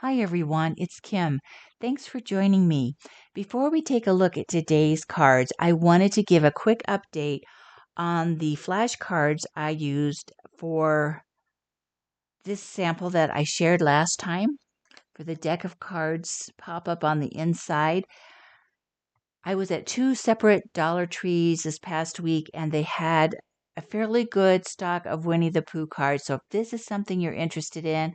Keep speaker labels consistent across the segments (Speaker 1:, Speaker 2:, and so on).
Speaker 1: Hi everyone, it's Kim. Thanks for joining me. Before we take a look at today's cards, I wanted to give a quick update on the flashcards I used for this sample that I shared last time for the deck of cards pop up on the inside. I was at two separate Dollar Trees this past week and they had a fairly good stock of Winnie the Pooh cards. So if this is something you're interested in,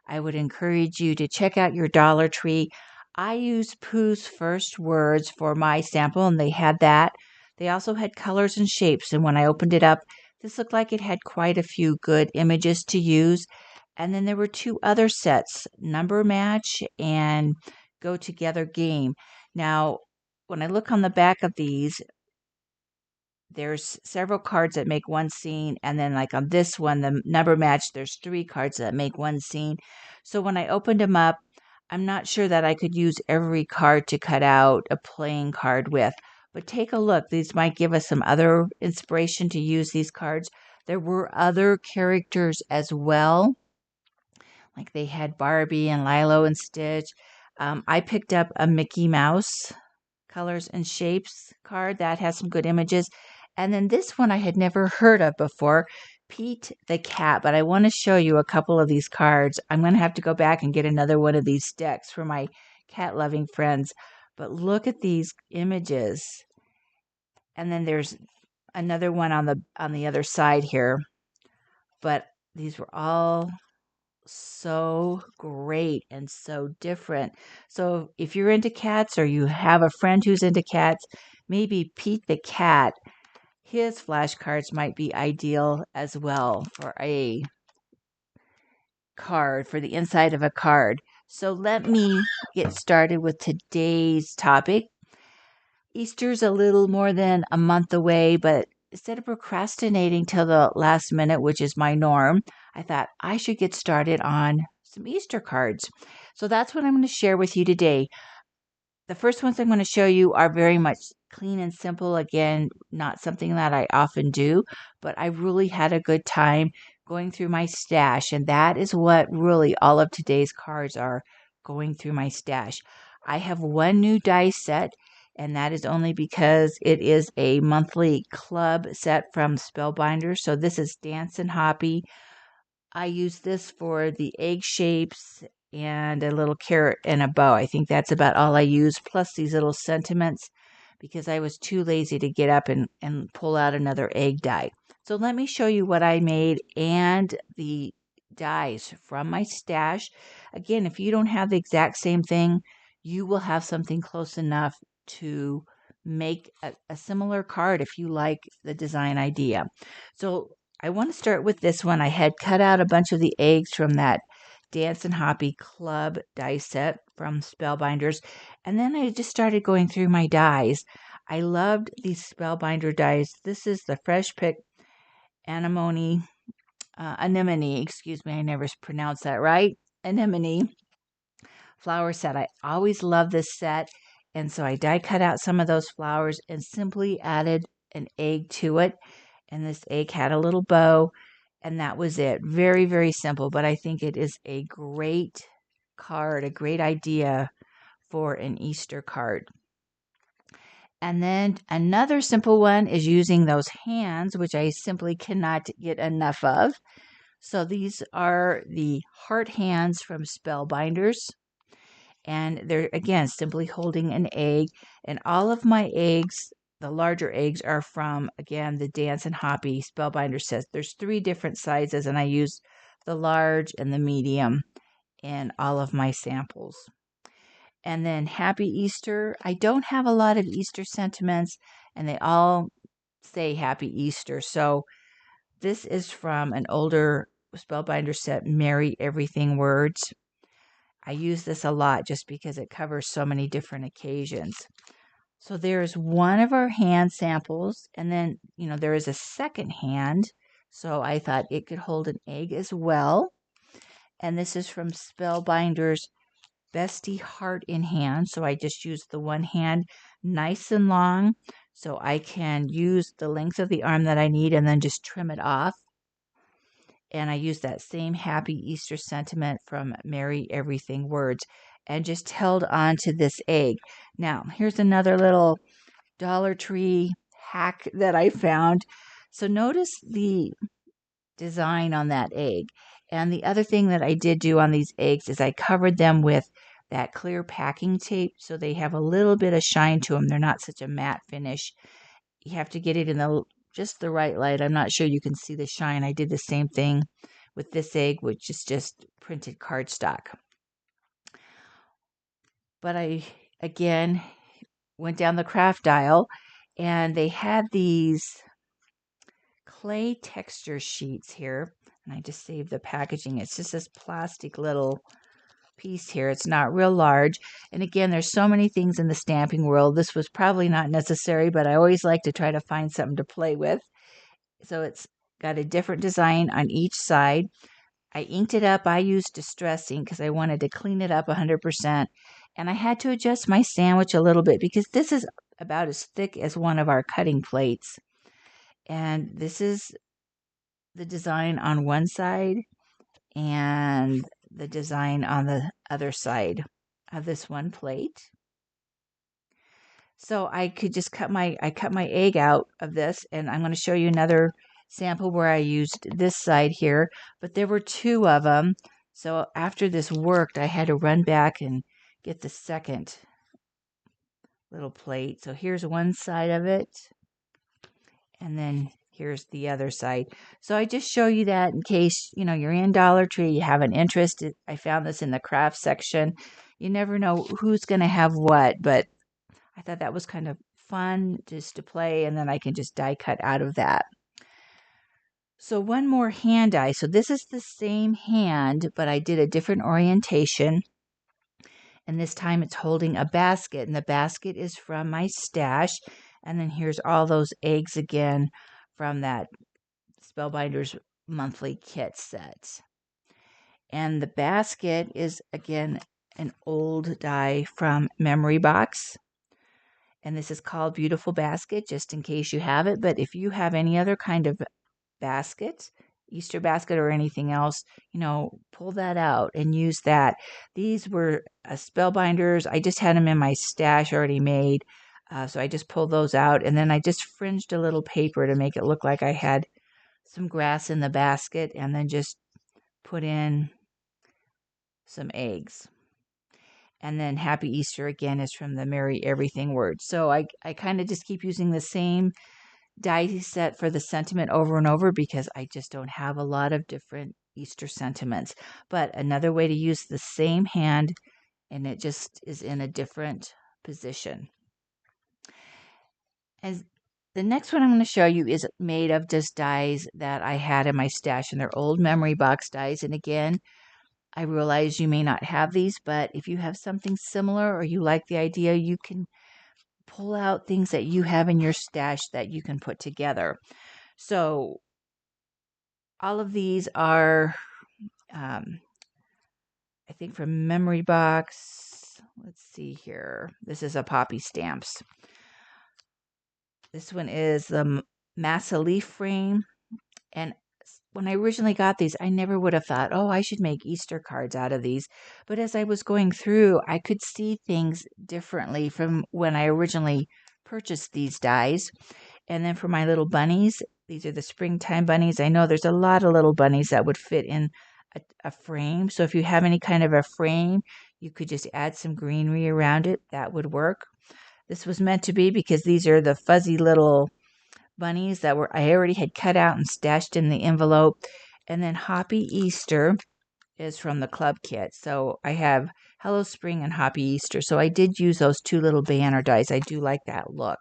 Speaker 1: I would encourage you to check out your Dollar Tree. I used Pooh's first words for my sample and they had that. They also had colors and shapes. And when I opened it up, this looked like it had quite a few good images to use. And then there were two other sets, Number Match and Go Together Game. Now, when I look on the back of these, there's several cards that make one scene, and then like on this one, the Number Match, there's three cards that make one scene. So when I opened them up, I'm not sure that I could use every card to cut out a playing card with, but take a look. These might give us some other inspiration to use these cards. There were other characters as well, like they had Barbie and Lilo and Stitch. I picked up a Mickey Mouse colors and shapes card that has some good images. And then this one I had never heard of before, Pete the Cat. But I want to show you a couple of these cards. I'm going to have to go back and get another one of these decks for my cat loving friends. But look at these images. And then there's another one on the other side here. But these were all so great and so different. So if you're into cats or you have a friend who's into cats, maybe Pete the Cat, his flashcards might be ideal as well for a card, for the inside of a card. So let me get started with today's topic. Easter's a little more than a month away, but instead of procrastinating till the last minute, which is my norm, I thought I should get started on some Easter cards. So that's what I'm going to share with you today. The first ones I'm going to show you are very much clean and simple. Again, not something that I often do, but I really had a good time going through my stash. And that is what really all of today's cards are, going through my stash. I have one new die set, and that is only because it is a monthly club set from Spellbinder. So this is Dance and Hoppy. I use this for the egg shapes and a little carrot and a bow. I think that's about all I use, plus these little sentiments, because I was too lazy to get up and pull out another egg die. So let me show you what I made and the dies from my stash. Again, if you don't have the exact same thing, you will have something close enough to make a similar card if you like the design idea. So I want to start with this one. I had cut out a bunch of the eggs from that Dance and Hoppy Club die set from Spellbinders, and then I just started going through my dies. I loved these Spellbinder dies. This is the Fresh Pick Anemone, Anemone, excuse me, I never pronounced that right. Anemone flower set. I always love this set, and so I die cut out some of those flowers and simply added an egg to it, and this egg had a little bow, and that was it. Very, very simple, but I think it is a great card, a great idea for an Easter card. And then another simple one is using those hands, which I simply cannot get enough of. So these are the heart hands from Spellbinders. And they're, again, simply holding an egg. And all of my eggs, the larger eggs, are from, again, the Dance and Hoppy Spellbinder set. There's 3 different sizes, and I use the large and the medium in all of my samples. And then Happy Easter. I don't have a lot of Easter sentiments, and they all say Happy Easter. So this is from an older Spellbinder set, Merry Everything Words. I use this a lot just because it covers so many different occasions. So there's one of our hand samples, and then, there is a second hand. So I thought it could hold an egg as well. And this is from Spellbinder's Bestie Heart in Hand. So I just used the one hand nice and long so I can use the length of the arm that I need and then just trim it off. And I used that same happy Easter sentiment from Merry Everything Words and just held on to this egg. Now, here's another little Dollar Tree hack that I found. So notice the design on that egg. And the other thing that I did do on these eggs is I covered them with that clear packing tape so they have a little bit of shine to them. They're not such a matte finish. You have to get it in just the right light. I'm not sure you can see the shine. I did the same thing with this egg, which is just printed cardstock. But I, again, went down the craft aisle and they had these clay texture sheets here. And I just saved the packaging. It's just this plastic little piece here. It's not real large. And again, there's so many things in the stamping world. This was probably not necessary, but I always like to try to find something to play with. So it's got a different design on each side. I inked it up. I used distress ink because I wanted to clean it up 100%. And I had to adjust my sandwich a little bit because this is about as thick as one of our cutting plates. And this is the design on one side and the design on the other side of this one plate. So I could just cut my egg out of this, and I'm going to show you another sample where I used this side here, but there were two of them. So after this worked, I had to run back and get the second little plate. So here's one side of it, and then here's the other side. So I just show you that in case, you're in Dollar Tree, you have an interest. I found this in the craft section. You never know who's going to have what, but I thought that was kind of fun just to play, and then I can just die cut out of that. So one more hand die. So this is the same hand, but I did a different orientation. And this time it's holding a basket, and the basket is from my stash. And then here's all those eggs again from that Spellbinders monthly kit set. And the basket is, again, an old die from Memory Box. And this is called Beautiful Basket, just in case you have it. But if you have any other kind of basket, Easter basket or anything else, pull that out and use that. These were Spellbinders. I just had them in my stash already made. So I just pulled those out. And then I just fringed a little paper to make it look like I had some grass in the basket. And then just put in some eggs. And then Happy Easter again is from the Merry Everything Word. So I kind of just keep using the same die set for the sentiment over and over because I just don't have a lot of different Easter sentiments. But another way to use the same hand, and it just is in a different position. And the next one I'm going to show you is made of just dies that I had in my stash, and they're old Memory Box dies. And again, I realize you may not have these, but if you have something similar or you like the idea, you can pull out things that you have in your stash that you can put together. So all of these are, I think, from Memory Box. Let's see here. This is a Poppy Stamps. This one is the Massa Leaf Frame. And when I originally got these, I never would have thought, oh, I should make Easter cards out of these. But as I was going through, I could see things differently from when I originally purchased these dies. And then for my little bunnies, these are the springtime bunnies. I know there's a lot of little bunnies that would fit in a frame. So if you have any kind of a frame, you could just add some greenery around it. That would work. This was meant to be because these are the fuzzy little bunnies that I already had cut out and stashed in the envelope. And then Happy Easter is from the club kit. So I have Hello Spring and Happy Easter. So I did use those two little banner dies. I do like that look.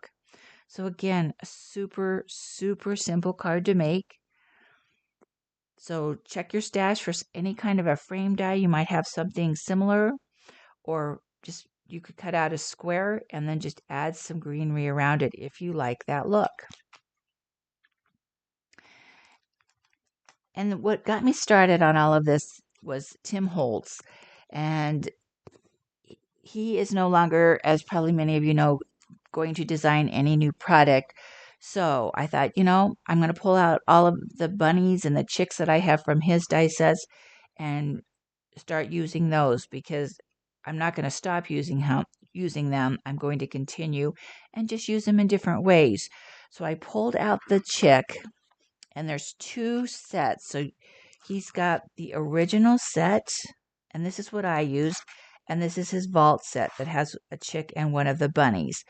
Speaker 1: So again, a super, super simple card to make. So check your stash for any kind of a frame die. You might have something similar, or just you could cut out a square and then just add some greenery around it if you like that look. And what got me started on all of this was Tim Holtz. And he is no longer, as probably many of you know, going to design any new product. So I thought, I'm going to pull out all of the bunnies and the chicks that I have from his die sets and start using those, because I'm not going to stop using them. I'm going to continue and just use them in different ways. So I pulled out the chick, and there's two sets. So he's got the original set, and this is what I used, and this is his vault set that has a chick and one of the bunnies.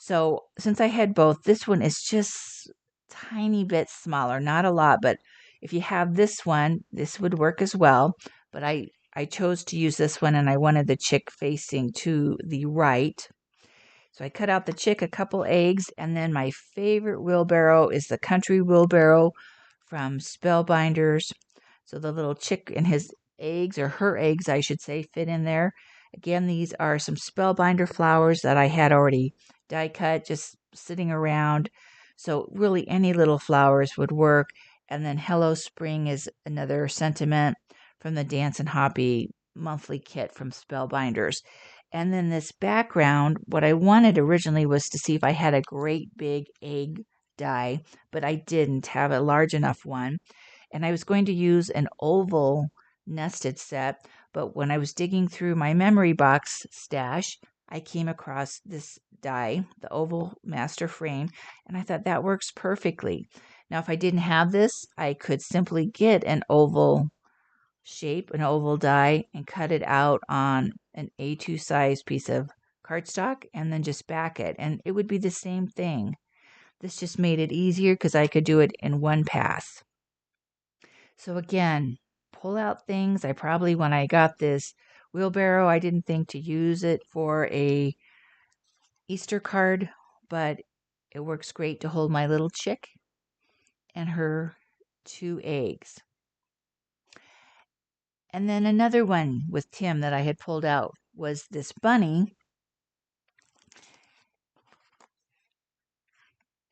Speaker 1: So since I had both, this one is just tiny bit smaller, not a lot, but if you have this one, this would work as well. But I chose to use this one, and I wanted the chick facing to the right. So I cut out the chick, a couple eggs, and then my favorite wheelbarrow is the country wheelbarrow from Spellbinders. So the little chick and his eggs, or her eggs, I should say, fit in there. Again, these are some Spellbinder flowers that I had already die cut, just sitting around. So really any little flowers would work. And then Hello Spring is another sentiment from the Dance and Hoppy monthly kit from Spellbinders. And then this background, what I wanted originally was to see if I had a great big egg die, but I didn't have a large enough one. And I was going to use an oval nested set, but when I was digging through my memory box stash, I came across this die, the oval master frame, and I thought that works perfectly. Now, if I didn't have this, I could simply get an oval shape, an oval die, and cut it out on an A2 size piece of cardstock and then just back it, and it would be the same thing. This just made it easier because I could do it in one pass. So again, pull out things. When I got this wheelbarrow, I didn't think to use it for a Easter card, but it works great to hold my little chick and her two eggs. And then another one with Tim that I had pulled out was this bunny.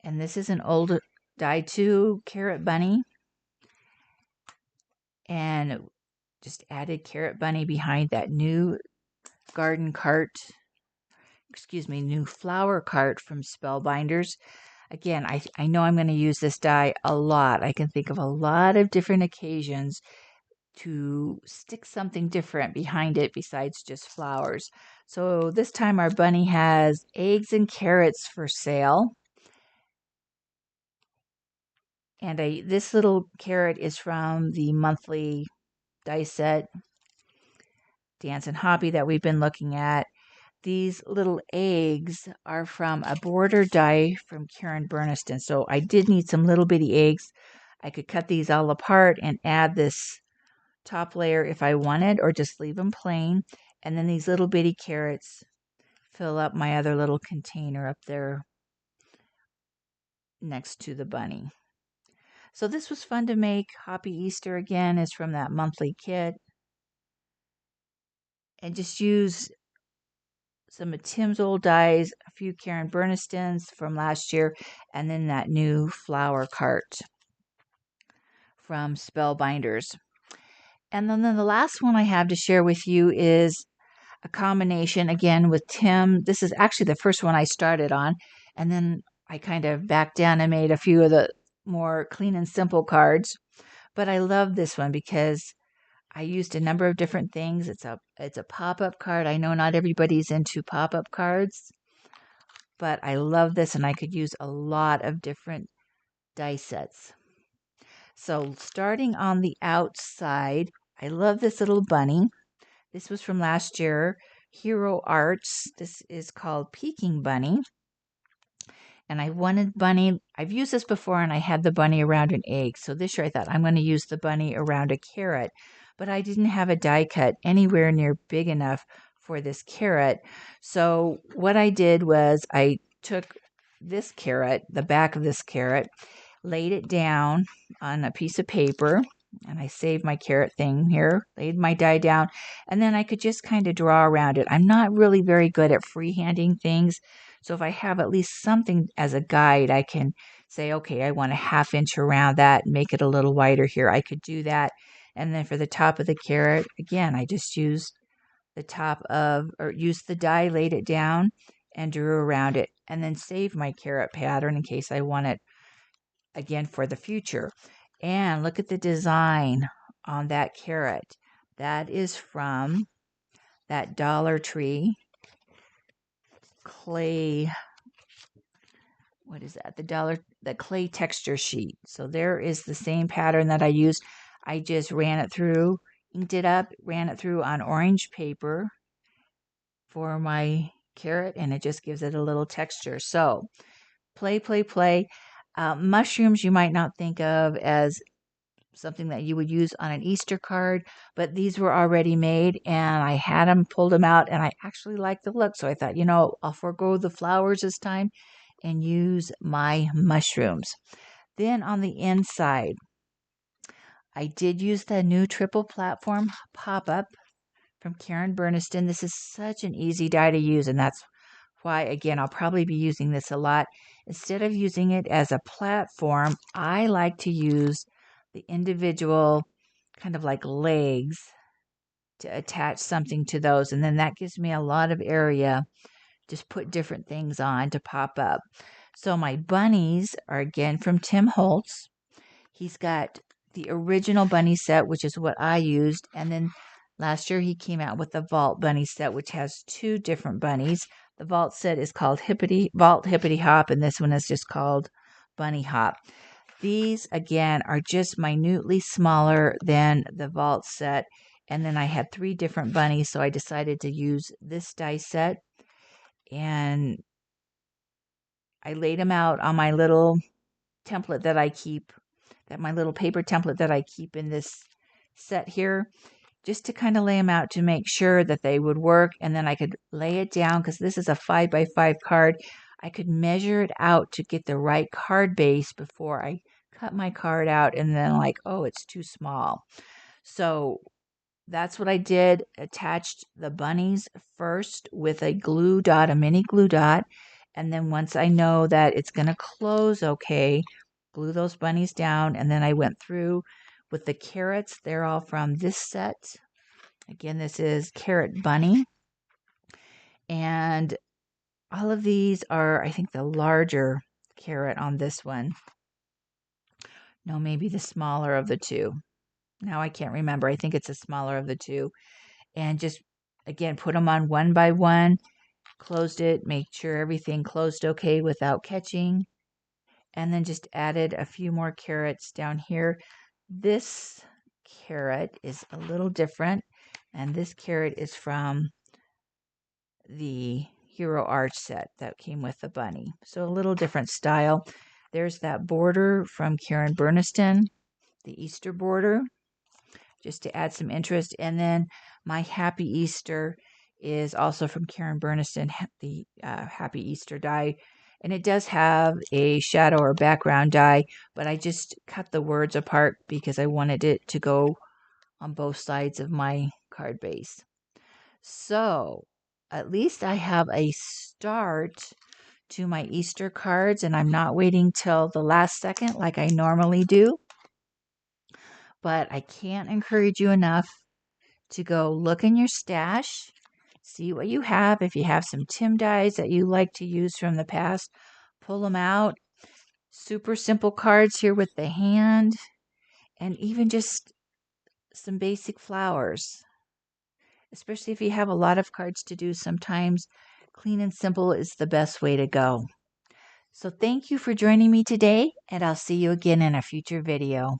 Speaker 1: And this is an old die 2 carrot bunny. And just added carrot bunny behind that new new flower cart from Spellbinders. Again, I know I'm going to use this die a lot. I can think of a lot of different occasions to stick something different behind it besides just flowers. So this time our bunny has eggs and carrots for sale. And this little carrot is from the monthly die set Dance and Hobby that we've been looking at. These little eggs are from a border die from Karen Burniston. So I did need some little bitty eggs. I could cut these all apart and add this top layer if I wanted, or just leave them plain. And then these little bitty carrots fill up my other little container up there next to the bunny. So this was fun to make. Hoppy Easter again is from that monthly kit. And just use some of Tim's old dies, a few Karen Bernistons from last year, and then that new flower cart from Spellbinders. And then the last one I have to share with you is a combination again with Tim. This is actually the first one I started on, and then I kind of backed down and made a few of the more clean and simple cards. But I love this one because I used a number of different things. It's a pop-up card. I know not everybody's into pop-up cards, but I love this, and I could use a lot of different die sets. So starting on the outside, I love this little bunny. This was from last year, Hero Arts. This is called Peking Bunny. And I wanted bunny. I've used this before, and I had the bunny around an egg. So this year I thought I'm going to use the bunny around a carrot. But I didn't have a die cut anywhere near big enough for this carrot. So what I did was I took this carrot, the back of this carrot, laid it down on a piece of paper, and I saved my carrot thing here, laid my die down, and then I could just kind of draw around it. I'm not really very good at freehanding things, so if I have at least something as a guide, I can say, okay, I want a ½ inch around that, make it a little wider here. I could do that. And then for the top of the carrot, again, I just used the die, laid it down, and drew around it, and then saved my carrot pattern in case I want it again for the future. And look at the design on that carrot. That is from that Dollar Tree clay. What is that? The clay texture sheet. So there is the same pattern that I used. I just ran it through, inked it up, ran it through on orange paper for my carrot, and it just gives it a little texture. So play, play, play. Mushrooms you might not think of as something that you would use on an Easter card, but these were already made and I had them, pulled them out, and I actually liked the look. So I thought, I'll forego the flowers this time and use my mushrooms. Then on the inside, I did use the new triple platform pop-up from Karen Burniston. This is such an easy die to use, and that's why, again, I'll probably be using this a lot. Instead of using it as a platform, I like to use the individual kind of like legs to attach something to those. And then that gives me a lot of area to put different things on to pop up. So my bunnies are again from Tim Holtz. He's got the original bunny set, which is what I used. And then last year he came out with the Vault bunny set, which has two different bunnies. The Vault set is called Vault Hippity Hop, and this one is just called Bunny Hop. These, again, are just minutely smaller than the Vault set. And then I had 3 different bunnies, so I decided to use this die set. And I laid them out on my little template that I keep, my little paper template that I keep in this set here, just to kind of lay them out to make sure that they would work. And then I could lay it down, because this is a 5x5 card. I could measure it out to get the right card base before I cut my card out and then like, oh, it's too small. So that's what I did. Attached the bunnies first with a glue dot, a mini glue dot. And then once I know that it's going to close okay, glue those bunnies down. And then I went through with the carrots. They're all from this set. Again, this is Carrot Bunny. And all of these are, I think, the larger carrot on this one. No, maybe the smaller of the two. Now I can't remember. I think it's the smaller of the two. And just, again, put them on one by one. Closed it. Make sure everything closed okay without catching. And then just added a few more carrots down here. This carrot is a little different. And this carrot is from the Hero Arch set that came with the bunny. So a little different style. There's that border from Karen Burniston, the Easter border, just to add some interest. And then my Happy Easter is also from Karen Burniston, the Happy Easter die. And it does have a shadow or background die, but I just cut the words apart because I wanted it to go on both sides of my card base. So at least I have a start to my Easter cards, and I'm not waiting till the last second like I normally do. But I can't encourage you enough to go look in your stash, see what you have. If you have some Tim dies that you like to use from the past, pull them out. Super simple cards here with the hand, and even just some basic flowers. Especially if you have a lot of cards to do, sometimes clean and simple is the best way to go. So thank you for joining me today, and I'll see you again in a future video.